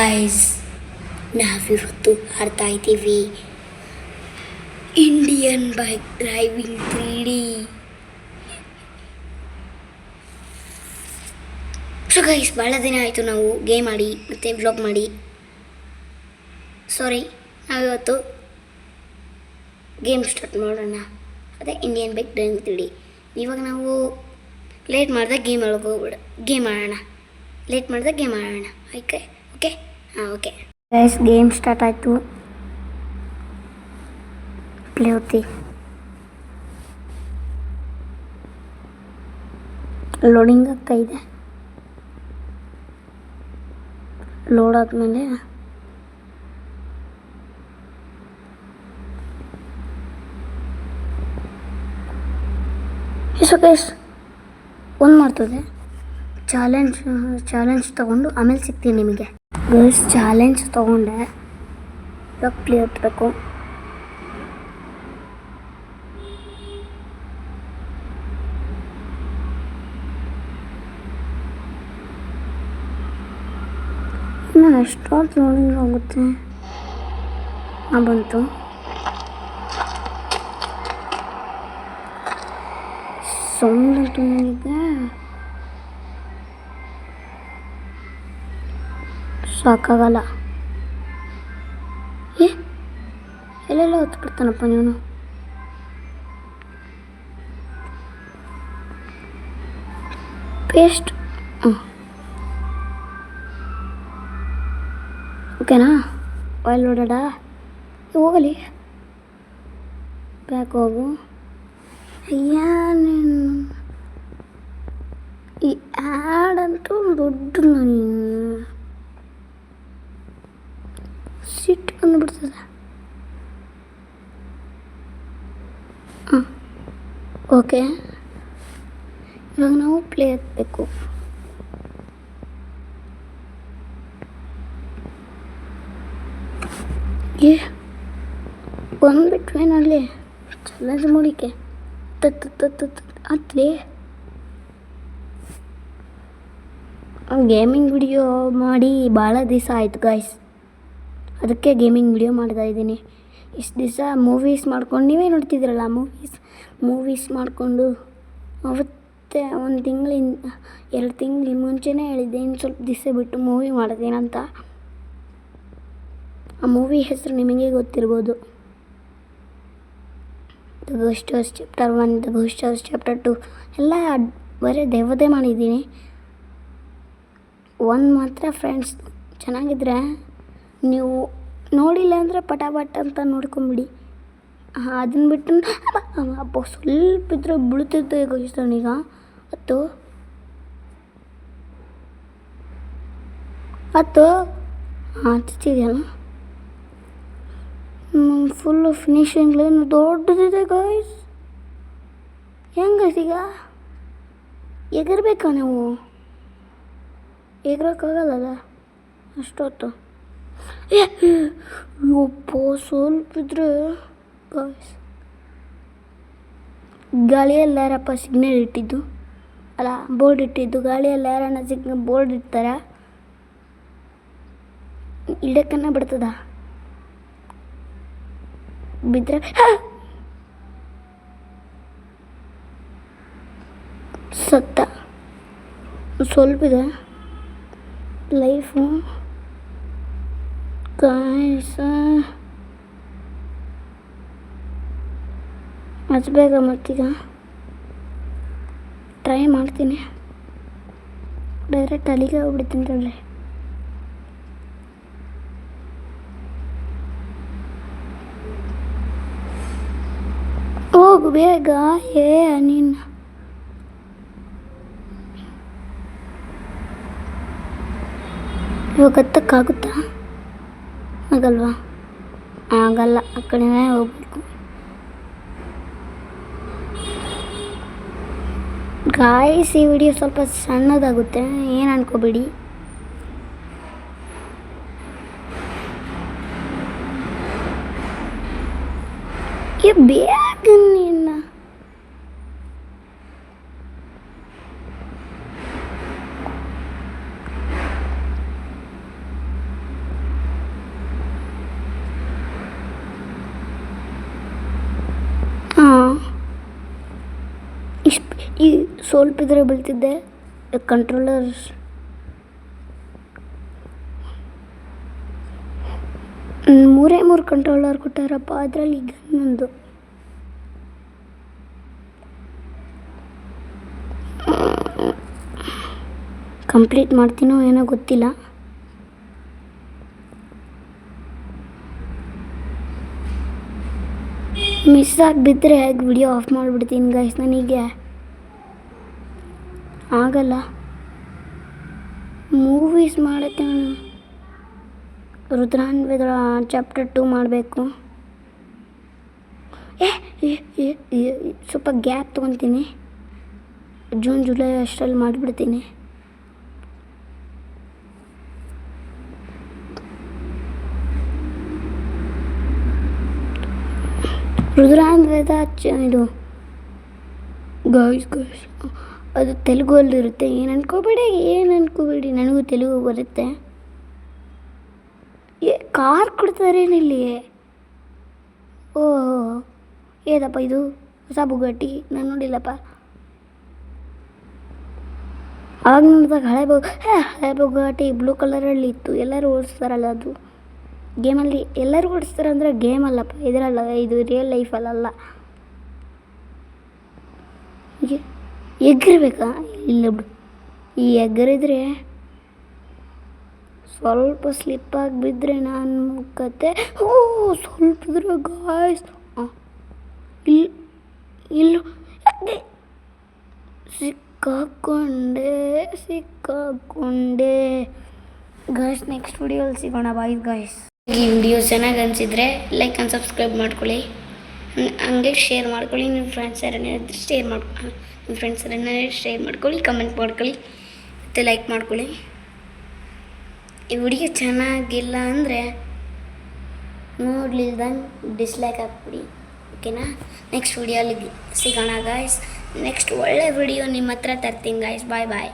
Guys, ನಾವಿವತ್ತು ಆಡ್ತಾ ಇದ್ದೀವಿ Indian bike driving 3D. So guys, ಭಾಳ ದಿನ ಆಯಿತು ನಾವು ಗೇಮ್ ಆಡಿ ಮತ್ತು ವ್ಲಾಗ್ ಮಾಡಿ. ನಾವಿವತ್ತು ಗೇಮ್ ಸ್ಟಾರ್ಟ್ ಮಾಡೋಣ. ಅದೇ ಇಂಡಿಯನ್ ಬೈಕ್ ಡ್ರೈವಿಂಗ್ 3D. ಇವಾಗ ನಾವು ಲೇಟ್ ಮಾಡಿದಾಗ ಗೇಮ್ ಆಡೋಣ. Okay okay okay guys, game start ಆಯಿತು. ಪ್ಲೇ ಹೊತ್ತಿ ಲೋಡಿಂಗ್ ಆಗ್ತಾ ಇದೆ. ಲೋಡ್ ಆದಮೇಲೆ ಗೈಸ್ ಒಂದು ಮಾಡ್ತದೆ. ಚಾಲೆಂಜ್ ತೊಗೊಂಡು ಆಮೇಲೆ ಸಿಗ್ತೀನಿ ನಿಮಗೆ. ಗೈಸ್, ಚಾಲೆಂಜ್ ತೊಗೊಂಡೆ ಇವಾಗ ಪ್ಲೇ ಹೊತ್ತಬೇಕು. ಇನ್ನು ಎಷ್ಟೊತ್ತು ಲೋಡಿಂಗ್ ಆಗುತ್ತೆ. ಬಂತು. ಸೌಂಡ್ ನನಗೆ ಸಾಕಾಗಲ್ಲ. ಎಲ್ಲೆಲ್ಲ ಹೊತ್ಬಿಡ್ತಾನಪ್ಪ ನೀನು. ಪೇಸ್ಟ್ ಓಕೆನಾ? ಆಯಿಲ್ ಲೋಡೆಡ ಹೋಗಲಿ. ಬ್ಯಾಕ್ ಹೋಗು. ಈ ಆ್ಯಡ್ ಅಂತೂ ದೊಡ್ಡ ನೀನು ಸಿಟ್ಟು ಬಂದುಬಿಡ್ತದೆ. ಓಕೆ, ಇವಾಗ ನಾವು ಪ್ಲೇ ಹತ್ತಬೇಕು. ಬಂದ್ಬಿಟ್ವೇನಲ್ಲಿ ಚಾಲೆಂಜ್ ಮಾಡೋಕ್ಕೆ ಹತ್ತಲಿ. ಗೇಮಿಂಗ್ ವಿಡಿಯೋ ಮಾಡಿ ಭಾಳ ದಿವಸ ಆಯಿತು ಗಾಯ್ಸ್. ಅದಕ್ಕೆ ಗೇಮಿಂಗ್ ವಿಡಿಯೋ ಮಾಡ್ತಾಯಿದ್ದೀನಿ. ಇಷ್ಟು ದಿವಸ ಮೂವೀಸ್ ಮಾಡ್ಕೊಂಡು ನೀವೇ ನೋಡ್ತಿದ್ದೀರಲ್ಲ, ಮೂವೀಸ್ ಮಾಡಿಕೊಂಡು ಅವತ್ತೇ 1 ತಿಂಗಳಿಂದ 2 ತಿಂಗಳ ಮುಂಚೆನೇ ಹೇಳಿದ್ದೆ ಇನ್ನು ಸ್ವಲ್ಪ ದಿವಸ ಬಿಟ್ಟು ಮೂವಿ ಮಾಡ್ತೀನಂತ. ಆ ಮೂವಿ ಹೆಸರು ನಿಮಗೆ ಗೊತ್ತಿರ್ಬೋದು. The ghost house chapter 1, the ghost house chapter 2 ಎಲ್ಲ ಬರೀ ದೇವದೇ ಮಾಡಿದ್ದೀನಿ. 1 ಮಾತ್ರ ಫ್ರೆಂಡ್ಸ್ ಚೆನ್ನಾಗಿದ್ರೆ ನೀವು ನೋಡಿಲ್ಲ ಅಂದರೆ ಪಟಾಪಟ್ ಅಂತ ನೋಡ್ಕೊಂಬಿಡಿ. ಅದನ್ನ ಬಿಟ್ಟು ಅಪ್ಪ ಸ್ವಲ್ಪ ಇದ್ರೆ ಬೀಳ್ತಿದ್ದೆ ಗೋಸ್ತಾನೀಗ. ಹತ್ತು ಹತ್ತಿದೆಯಲ್ಲ, ಫುಲ್ಲು ಫಿನಿಶಿಂಗ್ ಲೈನ್ ದೊಡ್ಡದಿದೆ ಗಾಯ್ಸ್. ಹೆಂಗೈತೀಗ ಎಗರ್ಬೇಕಾ? ನಾವು ಎಗರೋಕ್ಕಾಗಲ್ಲ ಅಷ್ಟೊತ್ತು. ಯಪ್ಪ ಸ್ವಲ್ಪ ಇದ್ರೆ ಗಾಯ್ಸ್. ಗಾಳಿಯಲ್ಲಿ ಯಾರಪ್ಪ ಸಿಗ್ನಲ್ ಇಟ್ಟಿದ್ದು? ಅಲ್ಲ, ಬೋರ್ಡ್ ಇಟ್ಟಿದ್ದು. ಗಾಳಿಯಲ್ಲಿ ಯಾರನ್ನ ಬೋರ್ಡ್ ಇಡ್ತಾರ? ಇಡಕ್ಕನ್ನ ಬಿಡ್ತದ? ಬಿದ್ದರೆ ಸತ್ತ. ಸ್ವಲ್ಪ ಇದೆ ಲೈಫು ಗಾಯ್ಸ್. ಹಚ್ಬೇಕ ಮತ್ತೀಗ ಟ್ರೈ ಮಾಡ್ತೀನಿ. ಡೈರೆಕ್ಟ್ ಅಲ್ಲಿಗೆ ಹೋಗ್ಬಿಡ್ತೀನಿ ತಗೊಳ್ಳಿ. ಹೋಗು ಬೇಗ. ನೀನು ಇವಾಗ ಹತ್ತಕ್ಕಾಗುತ್ತಾ? ಆಗಲ್ವಾ? ಆಗಲ್ಲ. ಆ ಕಡೆನೇ ಹೋಗ್ಬೇಕು ಗಾಯ್ಸ್. ಈ ವಿಡಿಯೋ ಸ್ವಲ್ಪ ಸಣ್ಣದಾಗುತ್ತೆ, ಏನು ಅನ್ಕೋಬೇಡಿ. ಬೇಗ ನಿನ್ನ ಈ ಸ್ವಲ್ಪ ಇದ್ರೆ ಬೀಳ್ತಿದ್ದೆ. ಕಂಟ್ರೋಲರ್ ಮೂರು ಕಂಟ್ರೋಲರ್ ಕೊಟ್ಟಾರಪ್ಪ, ಅದರಲ್ಲಿ ಗನ್ನೊಂದು. ಕಂಪ್ಲೀಟ್ ಮಾಡ್ತೀನೋ ಏನೋ ಗೊತ್ತಿಲ್ಲ. ಮಿಸ್ ಆಗಿ ಬಿದ್ದರೆ ವಿಡಿಯೋ ಆಫ್ ಮಾಡಿಬಿಡ್ತೀನಿ ಗೈಸ್. ನನಗೆ ಆಗಲ್ಲ ಮೂವೀಸ್ ಮಾಡೋಕ್ಕೆ. ನಾನು ರುದ್ರಾನ್ವೇದ ಚಾಪ್ಟರ್ 2 ಮಾಡಬೇಕು. ಸ್ವಲ್ಪ ಗ್ಯಾಪ್ ತೊಗೊತೀನಿ. ಜೂನ್ ಜುಲೈ ಅಷ್ಟರಲ್ಲಿ ಮಾಡಿಬಿಡ್ತೀನಿ. ರುದ್ರಾನ್ವೇದ ಇದು ಗಾಯ್ಸ್ ಅದು ತೆಲುಗಲ್ಲಿರುತ್ತೆ. ಏನು ಅನ್ಕೋಬೇಡಿ, ನನಗೂ ತೆಲುಗು ಬರುತ್ತೆ. ಕಾರ್ ಕೊಡ್ತಾರೇನಿಲ್ಲಿ? ಓಹೋ, ಏದಪ್ಪ ಇದು ಹೊಸ ಬುಗಾಟಿ, ನಾನು ನೋಡಿಲ್ಲಪ್ಪ. ಆವಾಗ ನೋಡಿದಾಗ ಹಳೆ ಬುಗಾಟಿ ಬ್ಲೂ ಕಲರಲ್ಲಿ ಇತ್ತು. ಎಲ್ಲರೂ ಓಡಿಸ್ತಾರಲ್ಲ ಅದು. ಗೇಮಲ್ಲಿ ಎಲ್ಲರೂ ಓಡಿಸ್ತಾರೆ ಅಂದರೆ ಗೇಮಲ್ಲಪ್ಪ, ಇದರಲ್ಲ, ಇದು ರಿಯಲ್ ಲೈಫಲ್ಲ. ಎಗ್ಗಿರ್ಬೇಕಾ? ಇಲ್ಲ ಬಿಡು. ಈ ಎಗ್ಗರಿದ್ರೆ ಸ್ವಲ್ಪ ಸ್ಲಿಪ್ಪಾಗಿ ಬಿದ್ದರೆ ನಾನು ಕತೆ. ಸ್ವಲ್ಪ ಇದ್ರೆ ಗಾಯ್ಸ್ ಇಲ್ಲ ಸಿಕ್ಕಾಕೊಂಡೆ ಗಾಯ್ಸ್. ನೆಕ್ಸ್ಟ್ ವಿಡಿಯೋಲ್ಲಿ ಸಿಗೋಣ. Bye guys. ಈ ವಿಡಿಯೋ ಚೆನ್ನಾಗಿ ಅನಿಸಿದರೆ ಲೈಕ್ ಆ್ಯಂಡ್ ಸಬ್ಸ್ಕ್ರೈಬ್ ಮಾಡ್ಕೊಳ್ಳಿ. ಹಂಗೆ ಶೇರ್ ಮಾಡ್ಕೊಳ್ಳಿ. ನಿಮ್ಮ ಫ್ರೆಂಡ್ಸ್ ಯಾರನ್ನಿದ್ರೆ ಶೇರ್ ಮಾಡ್ಕೊಳ್ಳಿ, ಕಮೆಂಟ್ ಮಾಡ್ಕೊಳ್ಳಿ ಮತ್ತು ಲೈಕ್ ಮಾಡ್ಕೊಳ್ಳಿ. ಈ ವಿಡಿಯೋ ಚೆನ್ನಾಗಿಲ್ಲ ಅಂದರೆ ನೋಡ್ಲಿಲ್ದಂಗೆ ಡಿಸ್ಲೈಕ್ ಹಾಕ್ಬಿಡಿ, ಓಕೆನಾ? ನೆಕ್ಸ್ಟ್ ವಿಡಿಯೋಲಿ ಸಿಗೋಣ ಗಾಯ್ಸ್. ನೆಕ್ಸ್ಟ್ ಒಳ್ಳೆ ವಿಡಿಯೋ ನಿಮ್ಮ ಹತ್ರ ತರ್ತೀನಿ ಗಾಯ್ಸ್. ಬಾಯ್.